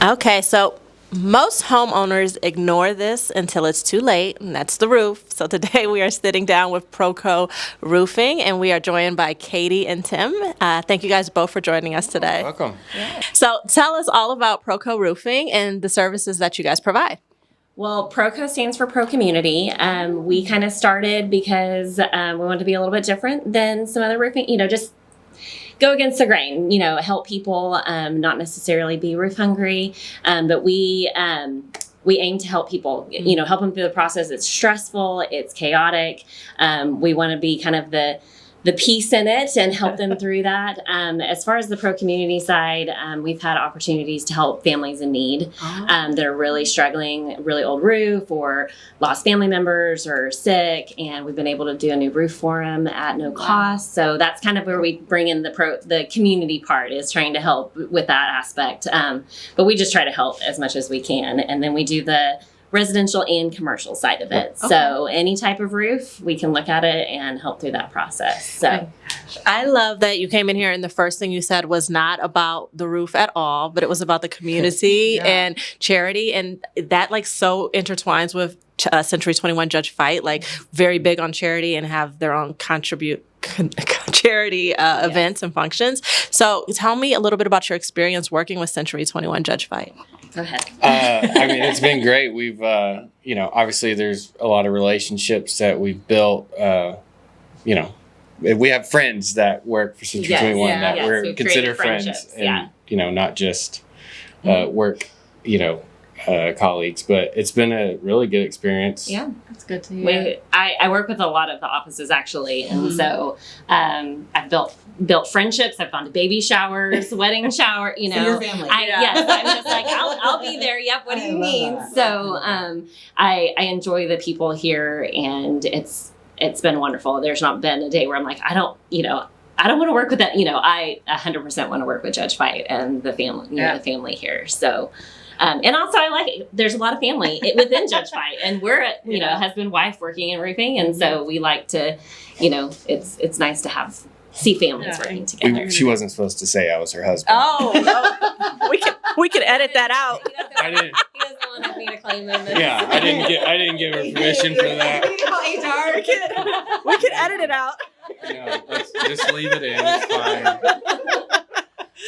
Okay, so most homeowners ignore this until it's too late, and that's the roof. So today we are sitting down with ProCo Roofing, and we are joined by Katie and Tim. Thank you guys both for joining us today. Welcome. So tell us all about ProCo Roofing and the services that you guys provide. Well, ProCo stands for Pro Community. We kind of started because we wanted to be a little bit different than some other roofing, just go against the grain, help people, not necessarily be roof hungry, but we aim to help people, help them through the process. It's stressful, it's chaotic. We want to be kind of the peace in it and help them through that. As far as the pro community side, we've had opportunities to help families in need that are really struggling, really old roof or lost family members or sick. And we've been able to do a new roof for them at no cost. So that's kind of where we bring in the community part, is trying to help with that aspect. But we just try to help as much as we can. And then we do the residential and commercial side of it. Okay. So any type of roof, we can look at it and help through that process. So I love that you came in here and the first thing you said was not about the roof at all, but it was about the community and charity. And that so intertwines with Century 21 Judge Fite, very big on charity and have their own charity events and functions. So tell me a little bit about your experience working with Century 21 Judge Fite. Go ahead. It's been great. We've, obviously there's a lot of relationships that we've built. We have friends that work for Century 21 that we're consider friends, and not just work, colleagues. But it's been a really good experience. Yeah, that's good to hear. I work with a lot of the offices actually, and so I've built friendships. I've gone to baby showers, wedding shower. So your family. Yes, I'm just I'll be there. Yep. What do you mean? That. So I enjoy the people here, and it's been wonderful. There's not been a day where I'm like, I don't want to work with that. I 100% want to work with Judge Fite and the family, the family here. So. And also there's a lot of family within Judge Fite, and we're husband, wife working in roofing. And so we like to, it's nice to see families working together. She wasn't supposed to say I was her husband. Oh, we can edit that out. He doesn't want me to claim him. Yeah, I didn't give her permission for that. HR. We can edit it out. Let's just leave it in. It's fine.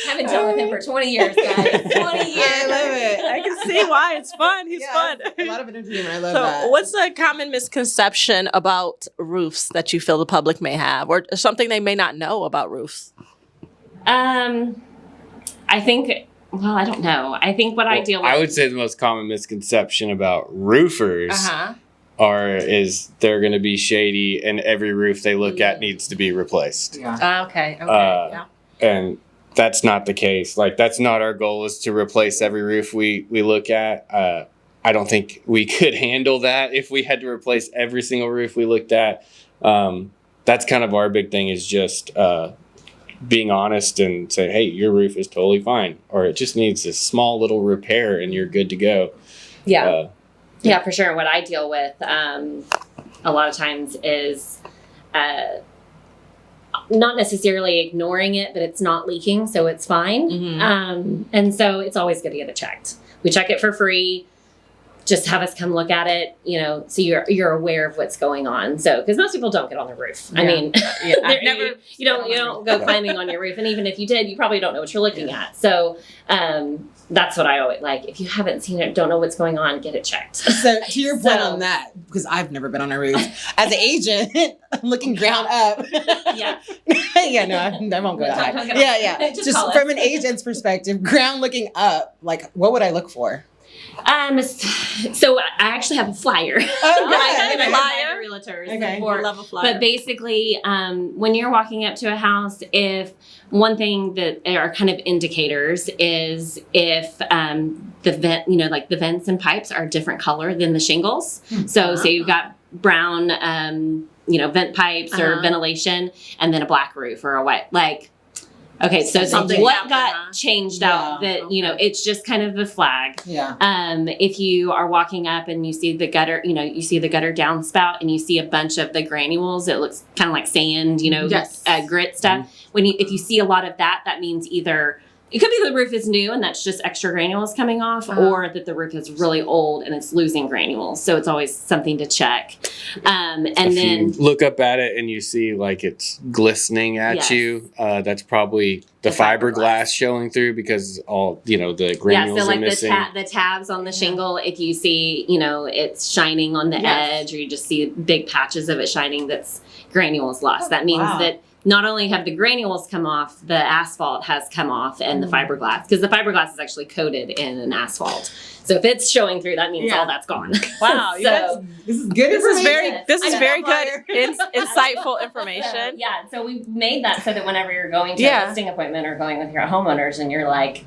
Haven't dealt with him for 20 years, guys. 20 years. I love it. I can see why it's fun. He's fun. A lot of entertainment. I love So that. what's a common misconception about roofs that you feel the public may have, or something they may not know about roofs? I don't know. I think what I deal with. I would say the most common misconception about roofers is they're going to be shady, and every roof they look at needs to be replaced. Yeah. Okay. And that's not the case. That's not our goal, is to replace every roof we look at. I don't think we could handle that if we had to replace every single roof we looked at. That's kind of our big thing, is just being honest and say, hey, your roof is totally fine, or it just needs a small little repair and you're good to go. Yeah. Yeah, for sure. What I deal with a lot of times is not necessarily ignoring it, but it's not leaking, so it's fine. Mm-hmm. And so it's always good to get it checked. We check it for free. Just have us come look at it, so you're aware of what's going on. So, because most people don't get on the roof. Yeah. I mean, they're never, you don't go climbing on your roof. And even if you did, you probably don't know what you're looking at. So, that's what I always like. If you haven't seen it, don't know what's going on, get it checked. So to your point on that, because I've never been on a roof, as an agent, looking ground up. Yeah. Yeah, no, I won't go that high. Yeah. Just from an agent's perspective, ground looking up, what would I look for? So I actually have a flyer. I have a flyer. Realtors. Okay. Love a flyer. But basically, when you're walking up to a house, if one thing that are kind of indicators is if the vent, the vents and pipes are a different color than the shingles. So you've got brown, vent pipes or ventilation, and then a black roof or a white, okay, so Something what happened, got changed out that, it's just kind of a flag. Yeah. If you are walking up and you see the gutter, you see the gutter downspout and you see a bunch of the granules, it looks kind of like sand, Yes. Grit stuff. If you see a lot of that, that means either it could be the roof is new and that's just extra granules coming off, or that the roof is really old and it's losing granules. So it's always something to check. And If then you look up at it and you see like it's glistening at Yes. you, that's probably the The fiberglass. fiberglass showing through, because all the granules so are like missing. the tabs on the shingle, if you see, it's shining on the Yes. edge, or you just see big patches of it shining, that's granules lost. That means Wow. that not only have the granules come off, the asphalt has come off, and the fiberglass, because the fiberglass is actually coated in an asphalt. So if it's showing through, that means all that's gone. Wow, you guys, So This is good this is information. very good, insightful information. yeah, so we made that so that whenever you're going to Yeah. a listing appointment or going with your homeowners, and you're like,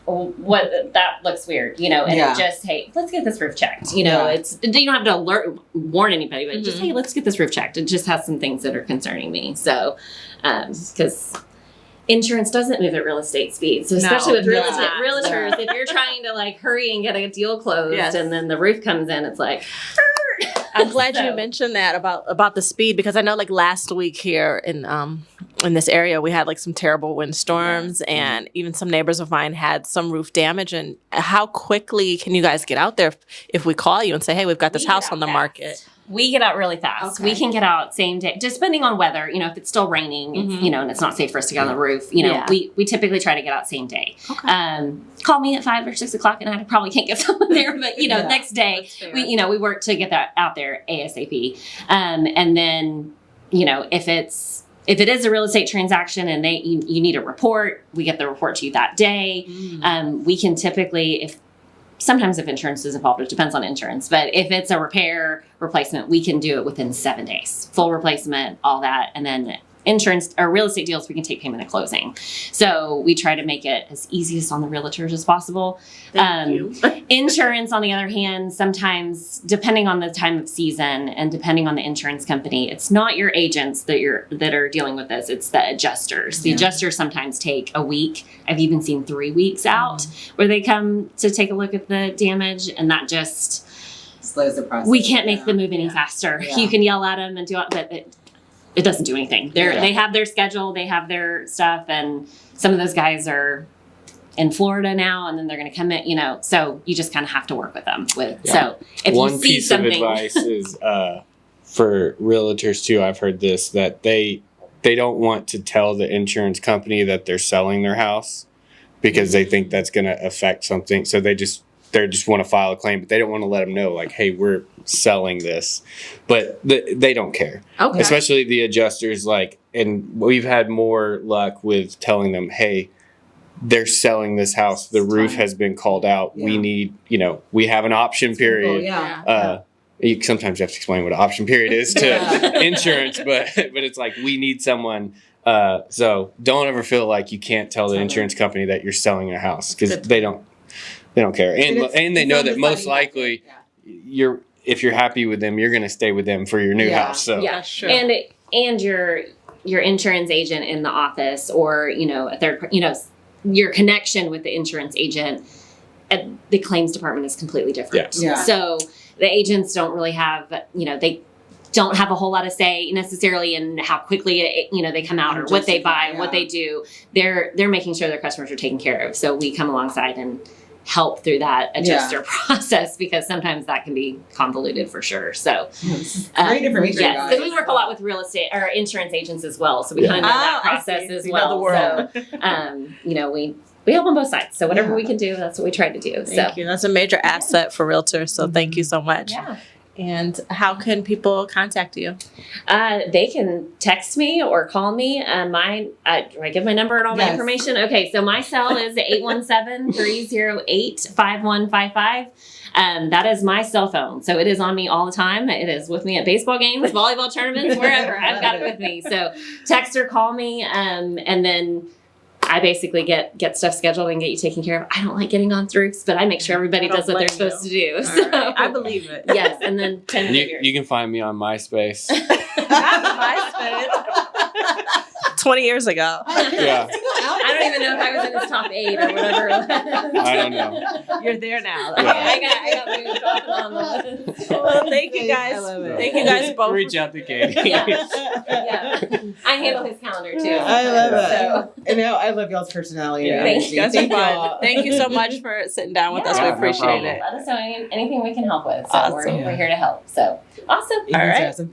what, that looks weird, and Yeah. it just, hey, let's get this roof checked. You Yeah. don't have to warn anybody, but just, hey, let's get this roof checked. It just has some things that are concerning me. So, because insurance doesn't move at real estate speed. So especially with No, realtors, if you're trying to like hurry and get a deal closed, Yes. and then the roof comes in, it's like, I'm glad you So- mentioned that about the speed, because I know like last week here in this area we had like some terrible windstorms, and even some neighbors of mine had some roof damage. And how quickly can you guys get out there if we call you and say, hey, we've got this We get house out on the fast. market? We get out really fast. Okay. We can get out same day, just depending on weather. If it's still raining, it's, and it's not safe for us to get on the roof. Yeah. We typically try to get out same day. Call me at 5 or 6 o'clock, and I probably can't get someone there. But next day, we work to get that out there ASAP. And then if it is a real estate transaction and you need a report, we get the report to you that day. We can typically, sometimes if insurance is involved, it depends on insurance, but if it's a repair replacement, we can do it within 7 days, full replacement, all that. And then insurance or real estate deals, we can take payment at closing. So we try to make it as easiest on the realtors as possible. Thank you. Insurance, on the other hand, sometimes depending on the time of season and depending on the insurance company, it's not your agents that are dealing with this. It's the adjusters. The adjusters sometimes take a week. I've even seen 3 weeks out where they come to take a look at the damage, and that just Slows the process. we can't make them move any faster. Yeah. You can yell at them and do it, but it doesn't do anything. They have their schedule, they have their stuff, and some of those guys are in Florida now, and then they're going to come in, so you just kind of have to work with them. So if One you see piece something, of advice is for realtors too, I've heard this, that they don't want to tell the insurance company that they're selling their house, because they think that's going to affect something. So they just want to file a claim, but they don't want to let them know, like, hey, we're selling this. But they don't care. Okay. Especially the adjusters, and we've had more luck with telling them, hey, they're selling this house. The roof has been called out. Yeah. We need, we have an option period. Yeah. You sometimes have to explain what an option period is to Yeah. insurance, but it's like, we need someone. So don't ever feel like you can't tell the insurance company that you're selling a house, because they don't care. And they know that most likely if you're happy with them, you're going to stay with them for your new Yeah. house. So yeah, Sure. and your insurance agent in the office, or a third, your connection with the insurance agent at the claims department is completely different. Yes. Yeah. So the agents don't really have, they don't have a whole lot of say necessarily in how quickly they come out, or what they buy, what they do. They're making sure their customers are taken care of. So we come alongside and help through that adjuster process, because sometimes that can be convoluted for sure. So This is great information, yes, guys. because we work a lot with real estate or insurance agents as well, so we kind of know that I process see. as You know well. the world. So we help on both sides. So whatever we can do, that's what we try to do. Thank you. That's a major asset for realtors. So thank you so much. Yeah. And how can people contact you? They can text me or call me. Do I give my number and all my Yes. information? Okay, so my cell is 817-308-5155. That is my cell phone. So it is on me all the time. It is with me at baseball games, volleyball tournaments, wherever. I've got it with me. So text or call me, and then I basically get stuff scheduled and get you taken care of. I don't like getting on roofs, but I make sure everybody does what they're supposed to do. All So right. I believe it. yes, and then 10 And figures. you can find me on MySpace. 20 years ago. Yeah. I don't even know if I was in his top 8 or whatever it was. I don't know. You're there now. Yeah. I got moved off and on the list. Well, thank you I guys. love it. Thank you guys both. Reach out to Katie. Yeah. I handle his calendar too. I love it. So, And now I love y'all's personality. Yeah. and Thank energy. You guys are Thank fun. y'all. Thank you so much for sitting down with us. We Yeah, no appreciate problem. it. let us know anything we can help with. So Awesome. we're here to help. So awesome. You guys are All right. awesome.